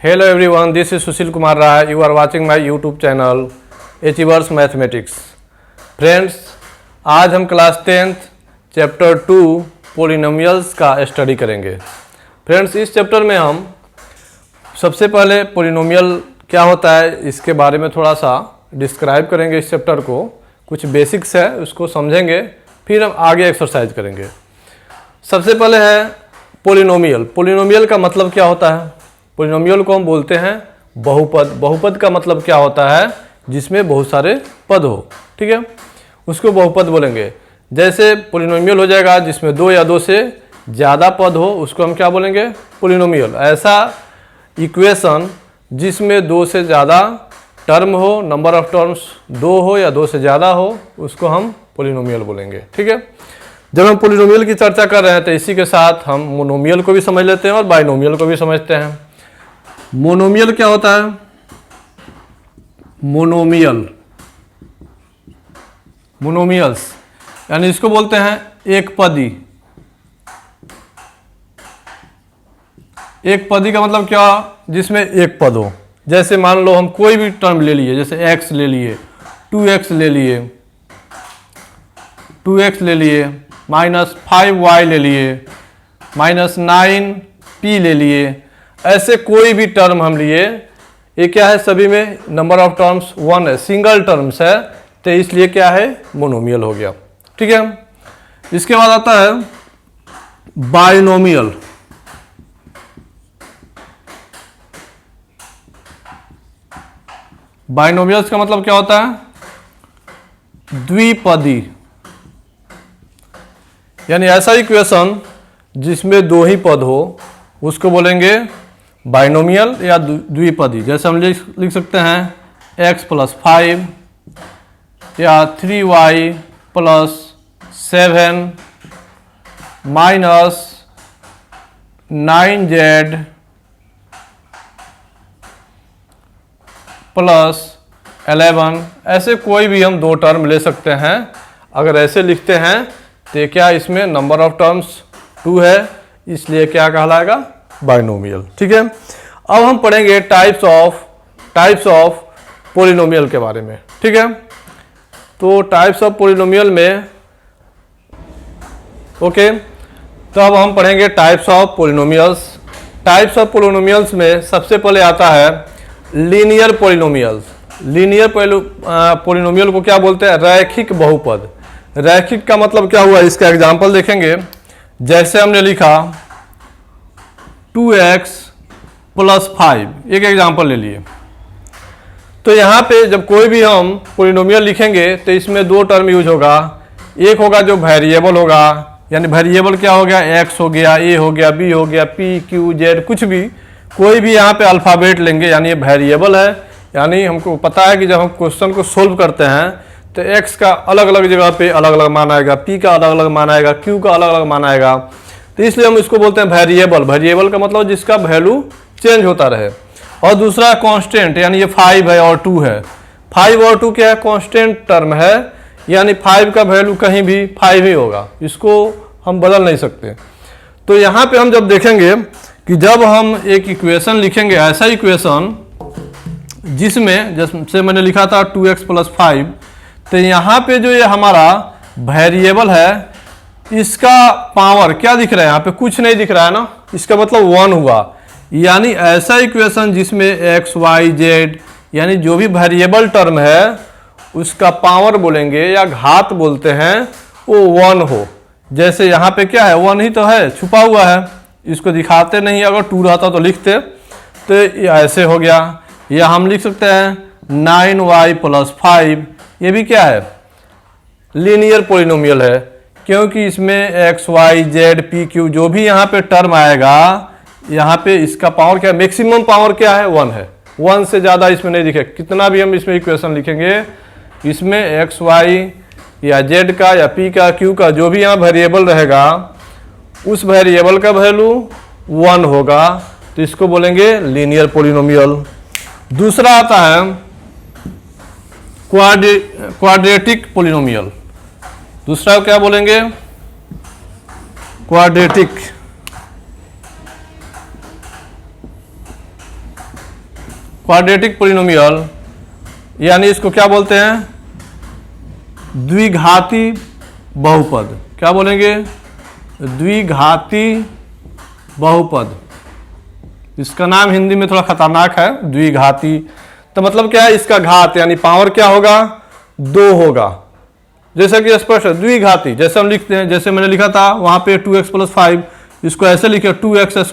Hello everyone, this is Sushil Kumar Rai. You are watching my YouTube channel Achievers Mathematics. Friends, आज हम class 10th chapter 2 polynomials का study करेंगे। Friends, इस chapter में हम सबसे पहले पोलिनोमियल क्या होता है इसके बारे में थोड़ा सा डिस्क्राइब करेंगे। इस चैप्टर को कुछ बेसिक्स है उसको समझेंगे, फिर हम आगे एक्सरसाइज करेंगे। सबसे पहले है पोलिनोमियल। पोलिनोमियल का मतलब क्या होता है? पोलिनोमियल को हम बोलते हैं बहुपद। बहुपद का मतलब क्या होता है? जिसमें बहुत सारे पद हो, ठीक है, उसको बहुपद बोलेंगे। जैसे पोलिनोमियल हो जाएगा जिसमें दो या दो से ज़्यादा पद हो, उसको हम क्या बोलेंगे? पोलिनोमियल। ऐसा इक्वेशन जिसमें दो से ज़्यादा टर्म हो, नंबर ऑफ टर्म्स दो हो या दो से ज़्यादा हो, उसको हम पोलिनोमियल बोलेंगे, ठीक है। जब हम पोलिनोमियल की चर्चा कर रहे हैं तो इसी के साथ हम मोनोमियल को भी समझ लेते हैं और बाइनोमियल को भी समझते हैं। मोनोमियल क्या होता है? मोनोमियल्स यानी इसको बोलते हैं एक पदी। एक पदी का मतलब क्या? जिसमें एक पद हो। जैसे मान लो हम कोई भी टर्म ले लिए, जैसे x ले लिए, 2x ले लिए, 2x ले लिए, -5y ले लिए, -9p ले लिए, ऐसे कोई भी टर्म हम लिए, ये क्या है? सभी में नंबर ऑफ टर्म्स 1 है, सिंगल टर्म्स है, तो इसलिए क्या है? मोनोमियल हो गया, ठीक है। इसके बाद आता है बाइनोमियल। बाइनोमियल्स का मतलब क्या होता है? द्विपदी, यानी ऐसा इक्वेशन जिसमें दो ही पद हो उसको बोलेंगे बाइनोमियल या द्विपदी। जैसे हम लिख सकते हैं x + 5 या 3y + 7 -9z + 11। ऐसे कोई भी हम दो टर्म ले सकते हैं। अगर ऐसे लिखते हैं तो क्या इसमें नंबर ऑफ टर्म्स 2 है, इसलिए क्या कहलाएगा? बाइनोमियल, ठीक है। अब हम पढ़ेंगे टाइप्स ऑफ पोलिनोमियल के बारे में, ठीक है। तो टाइप्स ऑफ पोलिनोमियल में ओके, तो अब हम पढ़ेंगे types of polynomials. Types of polynomials में सबसे पहले आता है लीनियर पोलिनोमियल्स। लीनियर पोलिनोमियल को क्या बोलते हैं? रैखिक बहुपद। रैखिक का मतलब क्या हुआ? इसका एग्जांपल देखेंगे। जैसे हमने लिखा 2x + 5, एक एग्जांपल ले लिए। तो यहाँ पे जब कोई भी हम पोलिनोमियल लिखेंगे तो इसमें दो टर्म यूज होगा। एक होगा जो वेरिएबल होगा, यानी वेरिएबल क्या हो गया? x हो गया, a हो गया, b हो गया, p q z, कुछ भी, कोई भी यहाँ पे अल्फ़ाबेट लेंगे, यानी ये वेरिएबल है। यानी हमको पता है कि जब हम क्वेश्चन को सोल्व करते हैं तो x का अलग अलग जगह पे अलग अलग मान आएगा, p का अलग अलग मान आएगा, q का अलग अलग मान आएगा, तो इसलिए हम इसको बोलते हैं वेरिएबल। वेरिएबल का मतलब जिसका वैल्यू चेंज होता रहे। और दूसरा कांस्टेंट, यानी ये 5 है और 2 है। 5 और 2 क्या है? कांस्टेंट टर्म है, यानी 5 का वैल्यू कहीं भी 5 ही होगा, इसको हम बदल नहीं सकते। तो यहाँ पे हम जब देखेंगे कि जब हम एक इक्वेशन लिखेंगे, ऐसा इक्वेशन जिसमें जैसे मैंने लिखा था 2x + 5, तो यहाँ पे जो ये हमारा वेरिएबल है इसका पावर क्या दिख रहा है? यहाँ पे कुछ नहीं दिख रहा है ना, इसका मतलब 1 हुआ। यानी ऐसा इक्वेशन जिसमें x y z यानी जो भी वेरिएबल टर्म है उसका पावर बोलेंगे या घात बोलते हैं, वो 1 हो। जैसे यहाँ पे क्या है? 1 ही तो है, छुपा हुआ है, इसको दिखाते नहीं। अगर 2 रहता तो लिखते, तो ये ऐसे हो गया। या हम लिख सकते हैं 9y + 5, ये भी क्या है? लीनियर पोलिनोमियल है, क्योंकि इसमें x y z p q जो भी यहाँ पे टर्म आएगा, यहाँ पे इसका पावर क्या है? मैक्सिमम पावर क्या है? 1 है। 1 से ज़्यादा इसमें नहीं दिखे। कितना भी हम इसमें इक्वेशन लिखेंगे, इसमें x y या z का या p का q का जो भी यहाँ वेरिएबल रहेगा, उस वेरिएबल का वैल्यू 1 होगा, तो इसको बोलेंगे लीनियर पोलिनोमियल। दूसरा आता है क्वाड्रेटिक पोलिनोमियल। दूसरा क्या बोलेंगे? क्वाड्रेटिक। क्वाड्रेटिक पोलिनोमियल, यानी इसको क्या बोलते हैं, द्विघाती बहुपद। क्या बोलेंगे, द्विघाती बहुपद। इसका नाम हिंदी में थोड़ा खतरनाक है, द्विघाती। तो मतलब क्या है, इसका घात यानी पावर क्या होगा, 2 होगा। जैसे कि स्पष्ट है, द्विघाती जैसे हम लिखते हैं, जैसे मैंने लिखा था वहां पे 2x + 5, इसको ऐसे लिखे 2x²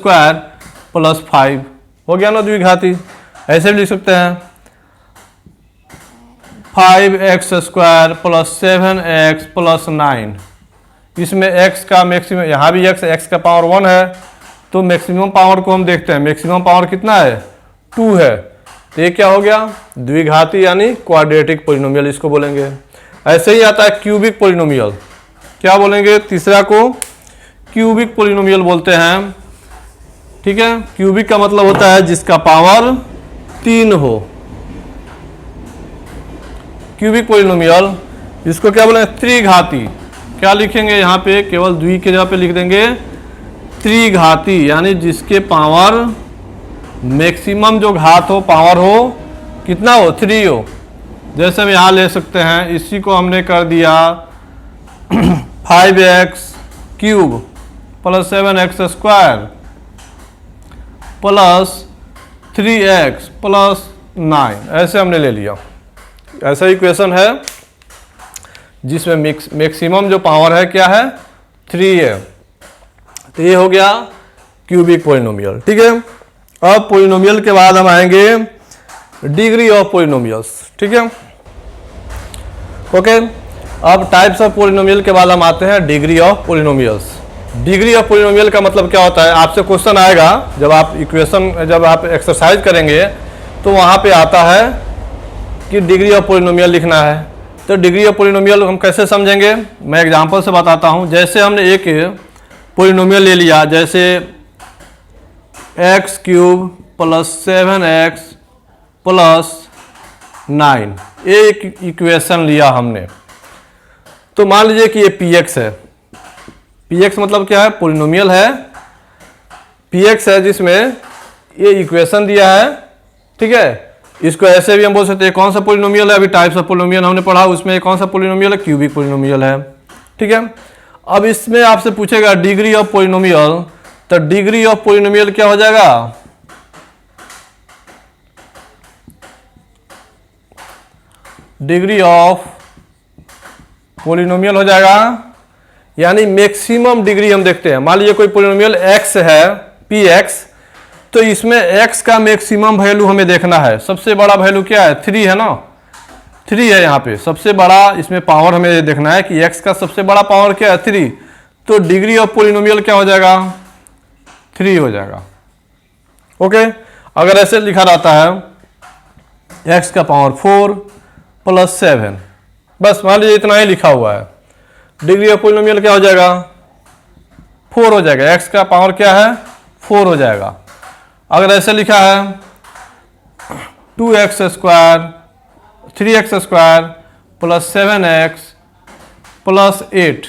+ 5, हो गया ना द्विघाती। ऐसे भी लिख सकते हैं 5x² + 7x + 9। इसमें x का मैक्सिमम, यहाँ भी x का पावर 1 है, तो मैक्सिमम पावर को हम देखते हैं, मैक्सिमम पावर कितना है, 2 है। तो ये क्या हो गया, द्विघाती यानी क्वाड्रेटिक पोलिनोमियल इसको बोलेंगे। ऐसे ही आता है क्यूबिक पोलिनोमियल। क्या बोलेंगे, तीसरा को क्यूबिक पोलिनोमियल बोलते हैं। ठीक है, क्यूबिक का मतलब होता है जिसका पावर 3 हो। क्यूबिक पोलिनोमियल, इसको क्या बोलेंगे, त्रिघाती। क्या लिखेंगे यहाँ पे, केवल द्वि के जगह पे लिख देंगे त्रिघाती, यानी जिसके पावर मैक्सिमम जो घात हो, पावर हो कितना हो, 3 हो। जैसे हम यहाँ ले सकते हैं, इसी को हमने कर दिया 5x³ + 7x² + 3x + 9, ऐसे हमने ले लिया। ऐसा इक्वेशन है जिसमें मैक्सिमम जो पावर है क्या है, 3 है। तो ये हो गया क्यूबिक पोलिनोमियल। ठीक है, अब पोलिनोमियल के बाद हम आएंगे डिग्री ऑफ पोलिनोमियल्स। ठीक है, ओके। अब टाइप्स ऑफ पोलिनोमियल के बाद हम आते हैं degree of polynomials. Degree of polynomial का मतलब क्या होता है, आपसे क्वेश्चन आएगा जब आप इक्वेशन, जब आप एक्सरसाइज करेंगे तो वहाँ पे आता है कि डिग्री ऑफ पोलिनोमियल लिखना है। तो डिग्री ऑफ पोलिनोमियल हम कैसे समझेंगे, मैं एग्जांपल से बताता हूँ। जैसे हमने एक पोलिनोमियल ले लिया, जैसे x³ + 7x + 9, एक इक्वेशन लिया हमने। तो मान लीजिए कि ये px है। px मतलब क्या है, पोलिनोमियल है, px है जिसमें ये इक्वेशन दिया है। ठीक है, इसको ऐसे भी हम बोल सकते हैं कौन सा पोलिनोमियल है, अभी टाइप्स ऑफ पोलिनोमियल हमने पढ़ा, उसमें कौन सा पोलिनोमियल है, क्यूबिक पोलिनोमियल है। ठीक है, अब इसमें आपसे पूछेगा डिग्री ऑफ पोलिनोमियल, तो डिग्री ऑफ पोलिनोमियल क्या हो जाएगा, डिग्री ऑफ पोलिनोमियल हो जाएगा, यानी मैक्सिमम डिग्री हम देखते हैं। मान लीजिए कोई पोलिनोमियल x है, px, तो इसमें x का मैक्सिमम वैल्यू हमें देखना है। सबसे बड़ा वैल्यू क्या है, 3 है ना, 3 है यहाँ पे सबसे बड़ा। इसमें पावर हमें देखना है कि x का सबसे बड़ा पावर क्या है, 3। तो डिग्री ऑफ पोलिनोमियल क्या हो जाएगा, 3 हो जाएगा। ओके, अगर ऐसे लिखा रहता है x का पावर 4 + 7, बस मान लीजिए इतना ही लिखा हुआ है, डिग्री ऑफ पोलिनोमियल क्या हो जाएगा, 4 हो जाएगा। x का पावर क्या है, 4 हो जाएगा। अगर ऐसे लिखा है 2x² 3x² + 7x + 8,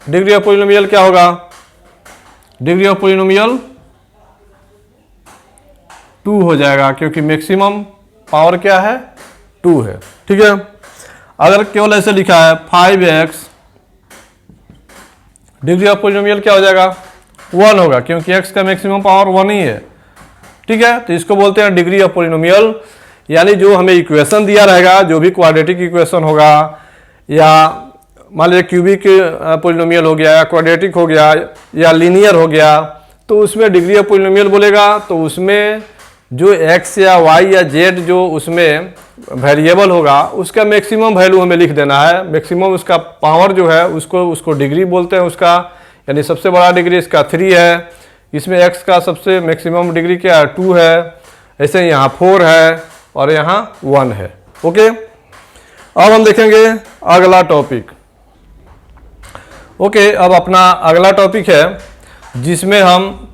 degree of polynomial क्या होगा, डिग्री ऑफ पोलिनोमियल 2 हो जाएगा, क्योंकि मैक्सिमम पावर क्या है, 2 है। ठीक है, अगर केवल ऐसे लिखा है 5x, डिग्री ऑफ पोलिनोमियल क्या हो जाएगा, 1 होगा, क्योंकि x का मैक्सिमम पावर 1 ही है। ठीक है, तो इसको बोलते हैं डिग्री ऑफ पोलिनोमियल, यानी जो हमें इक्वेशन दिया रहेगा, जो भी क्वाड्रेटिक इक्वेशन होगा, या मान लीजिए क्यूबिक पोलिनोमियल हो गया, या क्वाड्रेटिक हो गया, या लीनियर हो गया, तो उसमें डिग्री ऑफ पोलिनोमियल बोलेगा। तो उसमें जो x या y या z जो उसमें वेरिएबल होगा, उसका मैक्सिमम वैल्यू हमें लिख देना है। मैक्सिमम उसका पावर जो है उसको डिग्री बोलते हैं उसका, यानी सबसे बड़ा डिग्री इसका 3 है। इसमें x का सबसे मैक्सिमम डिग्री क्या है, 2 है। ऐसे ही यहाँ 4 है और यहाँ 1 है। ओके, अब हम देखेंगे अगला टॉपिक। ओके, अब अपना अगला टॉपिक है जिसमें हम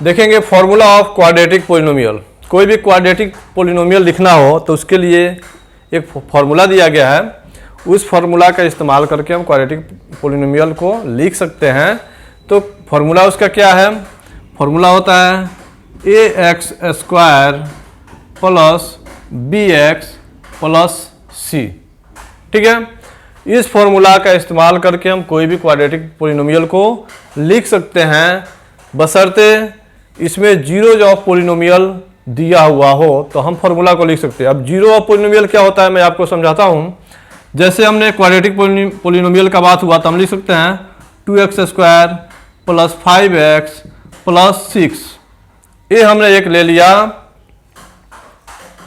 देखेंगे फॉर्मूला ऑफ क्वाड्रेटिक पोलिनोमियल। कोई भी क्वाड्रेटिक पोलिनोमियल लिखना हो तो उसके लिए एक फॉर्मूला दिया गया है, उस फॉर्मूला का इस्तेमाल करके हम क्वाड्रेटिक पोलिनोमियल को लिख सकते हैं। तो फॉर्मूला उसका क्या है, फॉर्मूला होता है ax² plus b x plus c. ठीक है, इस फॉर्मूला का इस्तेमाल करके हम कोई भी क्वाड्रेटिक पोलिनोमियल को लिख सकते हैं, बशर्ते इसमें जीरोज ऑफ पोलिनोमियल दिया हुआ हो तो हम फॉर्मूला को लिख सकते हैं। अब जीरो ऑफ पोलिनोमियल क्या होता है मैं आपको समझाता हूँ। जैसे हमने क्वाड्रेटिक पोलिनोमियल का बात हुआ तो हम लिख सकते हैं 2x² प्लस 5x प्लस 6। ये हमने एक ले लिया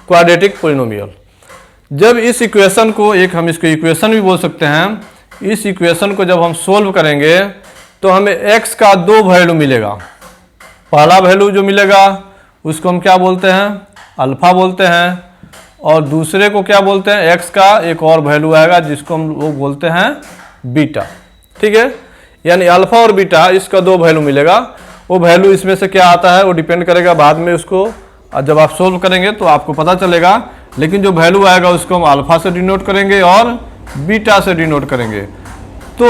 क्वाड्रेटिक पोलिनोमियल। जब इस इक्वेशन को, एक हम इसको इक्वेशन भी बोल सकते हैं, इस इक्वेशन को जब हम सोल्व करेंगे तो हमें x का दो वैल्यू मिलेगा। पहला वैल्यू जो मिलेगा उसको हम क्या बोलते हैं, अल्फा बोलते हैं, और दूसरे को क्या बोलते हैं, x का एक और वैल्यू आएगा जिसको हम लोग बोलते हैं बीटा। ठीक है, यानी अल्फा और बीटा, इसका दो वैल्यू मिलेगा। वो वैल्यू इसमें से क्या आता है वो डिपेंड करेगा, बाद में उसको जब आप सोल्व करेंगे तो आपको पता चलेगा। लेकिन जो वैल्यू आएगा उसको हम अल्फा से डिनोट करेंगे और बीटा से डिनोट करेंगे। तो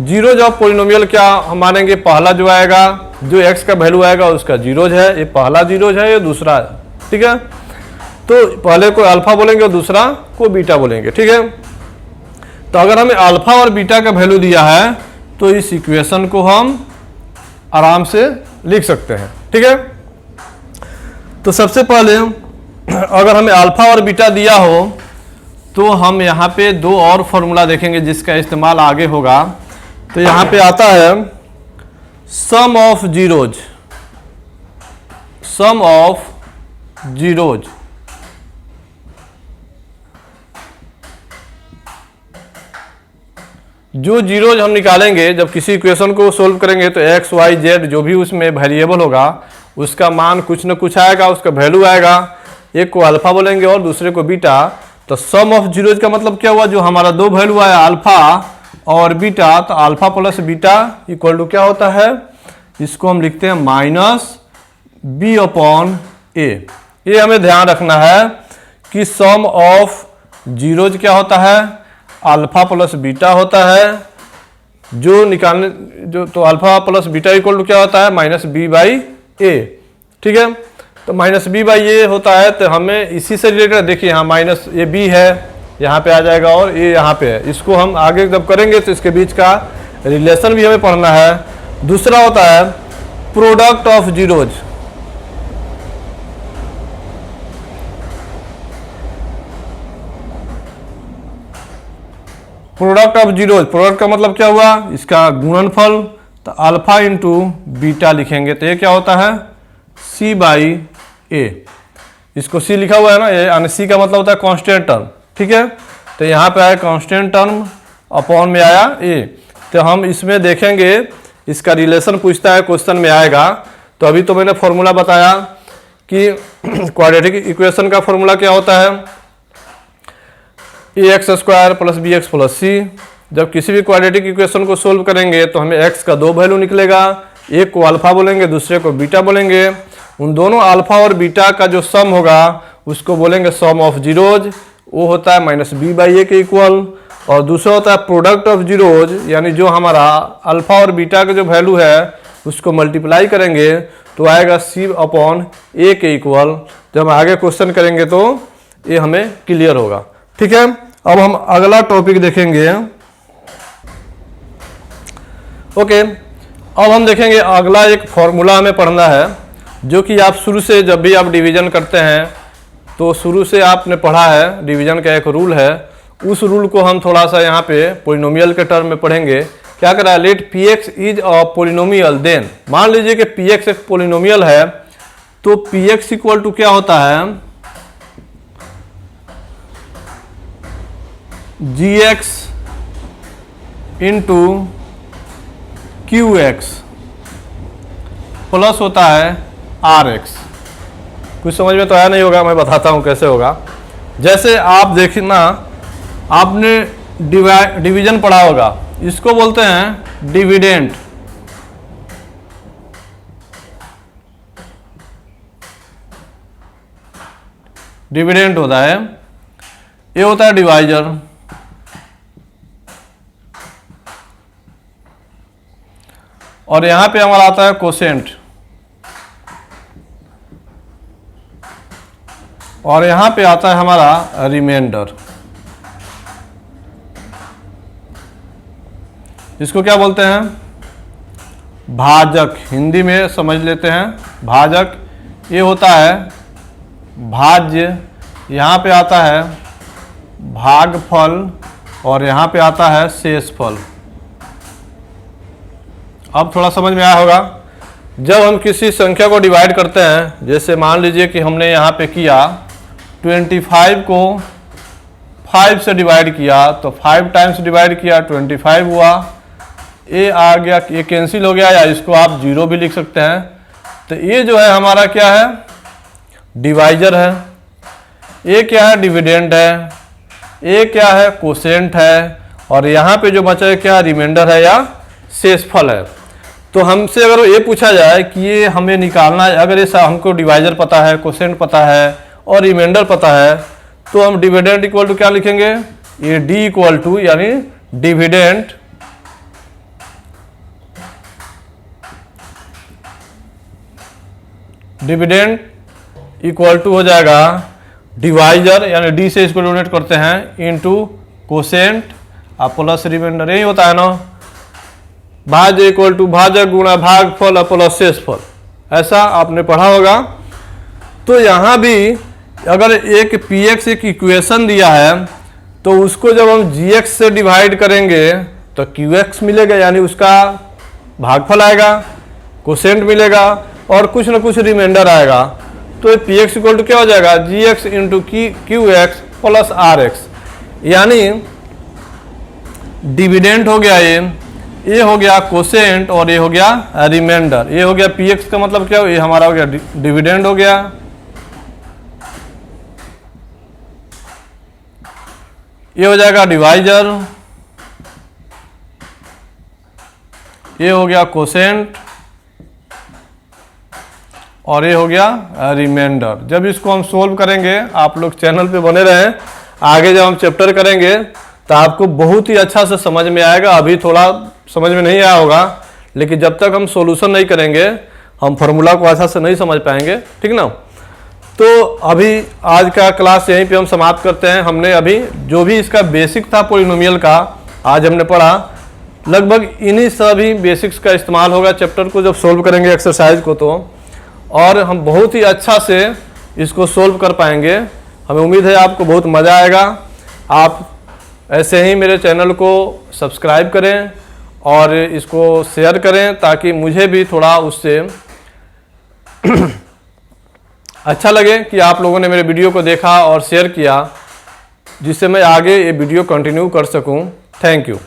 जीरोज ऑफ पोलिनोमियल क्या हम मानेंगे, पहला जो आएगा, जो x का वैल्यू आएगा उसका जीरोज है, ये पहला जीरोज है, ये दूसरा है। ठीक है, तो पहले को अल्फा बोलेंगे और दूसरा को बीटा बोलेंगे। ठीक है, तो अगर हमें अल्फा और बीटा का वैल्यू दिया है तो इस इक्वेशन को हम आराम से लिख सकते हैं। ठीक है, तो सबसे पहले अगर हमें अल्फा और बीटा दिया हो तो हम यहाँ पे दो और फॉर्मूला देखेंगे जिसका इस्तेमाल आगे होगा। तो यहाँ पे आता है sum of zeros, sum of zeros. जो जीरोज हम निकालेंगे जब किसी इक्वेशन को सोल्व करेंगे तो एक्स वाई जेड जो भी उसमें वेरिएबल होगा उसका मान कुछ न कुछ आएगा, उसका वैल्यू आएगा। एक को अल्फा बोलेंगे और दूसरे को बीटा। तो सम ऑफ जीरोज का मतलब क्या हुआ, जो हमारा दो वैल्यू आया अल्फा और बीटा, तो alpha plus beta equal to क्या होता है, इसको हम लिखते हैं माइनस बी अपॉन ए। ये हमें ध्यान रखना है कि सम ऑफ जीरोज क्या होता है, अल्फा प्लस बीटा होता है। जो निकालने जो तो alpha plus beta equal to क्या होता है, माइनस बी बाई ए। ठीक है, तो माइनस बी बाई ए होता है। तो हमें इसी से रिलेटेड देखिए, यहाँ माइनस ये बी है, यहाँ पे आ जाएगा और ये यहाँ पे है। इसको हम आगे जब करेंगे तो इसके बीच का रिलेशन भी हमें पढ़ना है। दूसरा होता है product of zeros. Product of zeros, product का मतलब क्या हुआ, इसका गुणनफल। तो अल्फा इंटू बीटा लिखेंगे तो ये क्या होता है, सी बाई ए। इसको सी लिखा हुआ है ना, ये यानी सी का मतलब होता है कांस्टेंट टर्म। ठीक है, तो यहाँ पे आया कांस्टेंट टर्म अपॉन में आया ए। तो हम इसमें देखेंगे, इसका रिलेशन पूछता है, क्वेश्चन में आएगा। तो अभी तो मैंने फॉर्मूला बताया कि क्वाड्रेटिक इक्वेशन का फॉर्मूला क्या होता है, ax² plus b x plus c. जब किसी भी क्वाड्रेटिक इक्वेशन को सोल्व करेंगे तो हमें x का दो वैल्यू निकलेगा, एक को अल्फा बोलेंगे दूसरे को बीटा बोलेंगे। उन दोनों अल्फा और बीटा का जो सम होगा उसको बोलेंगे सम ऑफ जीरोज, वो होता है माइनस बी बाई ए के इक्वल। और दूसरा होता है प्रोडक्ट ऑफ जीरोज, यानी जो हमारा अल्फा और बीटा का जो वैल्यू है उसको मल्टीप्लाई करेंगे तो आएगा सी अपॉन ए के इक्वल। जब आगे क्वेश्चन करेंगे तो ये हमें क्लियर होगा। ठीक है, अब हम अगला टॉपिक देखेंगे। ओके, अब हम देखेंगे अगला एक फॉर्मूला हमें पढ़ना है जो कि आप शुरू से जब भी आप डिवीजन करते हैं तो शुरू से आपने पढ़ा है, डिवीजन का एक रूल है। उस रूल को हम थोड़ा सा यहाँ पे पोलिनोमियल के टर्म में पढ़ेंगे। क्या करा है, let P X is a polynomial, then मान लीजिए कि पी एक्स एक पोलिनोमियल है तो पी एक्स इक्वल टू क्या होता है, g x into q x plus होता है आर एक्स। कुछ समझ में तो आया नहीं होगा, मैं बताता हूँ कैसे होगा। जैसे आप देखना, आपने डिवीजन पढ़ा होगा, इसको बोलते हैं डिविडेंड। डिविडेंड होता है, ये होता है डिवाइजर। और यहां पे हमारा आता है कोसेंट। और यहाँ पे आता है हमारा रिमाइंडर। इसको क्या बोलते हैं? भाजक। हिंदी में समझ लेते हैं, भाजक ये होता है भाज्य, यहाँ पे आता है भागफल और यहाँ पे आता है शेषफल। अब थोड़ा समझ में आया होगा। जब हम किसी संख्या को डिवाइड करते हैं, जैसे मान लीजिए कि हमने यहाँ पे किया 25 को 5 से डिवाइड किया, तो 5 टाइम्स डिवाइड किया 25 हुआ। ये आ गया, ये कैंसिल हो गया, या इसको आप 0 भी लिख सकते हैं। तो ये जो है हमारा क्या है? डिवाइजर है। ये क्या है? डिविडेंड है। ये क्या है? कोसेंट है। और यहाँ पे जो बचा है क्या? रिमाइंडर है या शेषफल है। तो हमसे अगर ये पूछा जाए कि ये हमें निकालना है, अगर ये हमको डिवाइजर पता है, कोसेंट पता है और रिमाइंडर पता है, तो हम डिविडेंड इक्वल टू क्या लिखेंगे? ये डी इक्वल टू यानी डिविडेंड इक्वल टू हो जाएगा डिवाइजर, यानी डी से इसको डोनेट करते हैं, इनटू कोसेंट प्लस रिमाइंडर। यही होता है ना, भाज्य इक्वल टू भाजक गुणा भागफल प्लस शेषफल। ऐसा आपने पढ़ा होगा। तो यहाँ भी अगर एक px एक इक्वेशन दिया है, तो उसको जब हम gx से डिवाइड करेंगे तो qx मिलेगा, यानी उसका भागफल आएगा, कोसेंट मिलेगा और कुछ ना कुछ रिमाइंडर आएगा। तो px इक्वल टू क्या हो जाएगा? gx into qx plus rx, यानी डिविडेंड हो गया ये हो गया कोसेंट और ये हो गया रिमाइंडर। ये हो गया px का मतलब क्या? ये हमारा हो गया डिविडेंड हो गया। ये हो जाएगा डिवाइजर, ये हो गया कोसेंट और ये हो गया रिमाइंडर। जब इसको हम सोल्व करेंगे, आप लोग चैनल पे बने रहें, आगे जब हम चैप्टर करेंगे तो आपको बहुत ही अच्छा से समझ में आएगा। अभी थोड़ा समझ में नहीं आया होगा, लेकिन जब तक हम सॉल्यूशन नहीं करेंगे हम फार्मूला को अच्छा से नहीं समझ पाएंगे, ठीक ना। तो अभी आज का क्लास यहीं पे हम समाप्त करते हैं। हमने अभी जो भी इसका बेसिक था पॉलिनोमियल का, आज हमने पढ़ा। लगभग इन्हीं सभी बेसिक्स का इस्तेमाल होगा चैप्टर को जब सोल्व करेंगे एक्सरसाइज को, तो और हम बहुत ही अच्छा से इसको सोल्व कर पाएंगे। हमें उम्मीद है आपको बहुत मज़ा आएगा। आप ऐसे ही मेरे चैनल को सब्सक्राइब करें और इसको शेयर करें, ताकि मुझे भी थोड़ा उससे अच्छा लगे कि आप लोगों ने मेरे वीडियो को देखा और शेयर किया, जिससे मैं आगे ये वीडियो कंटिन्यू कर सकूं। Thank you.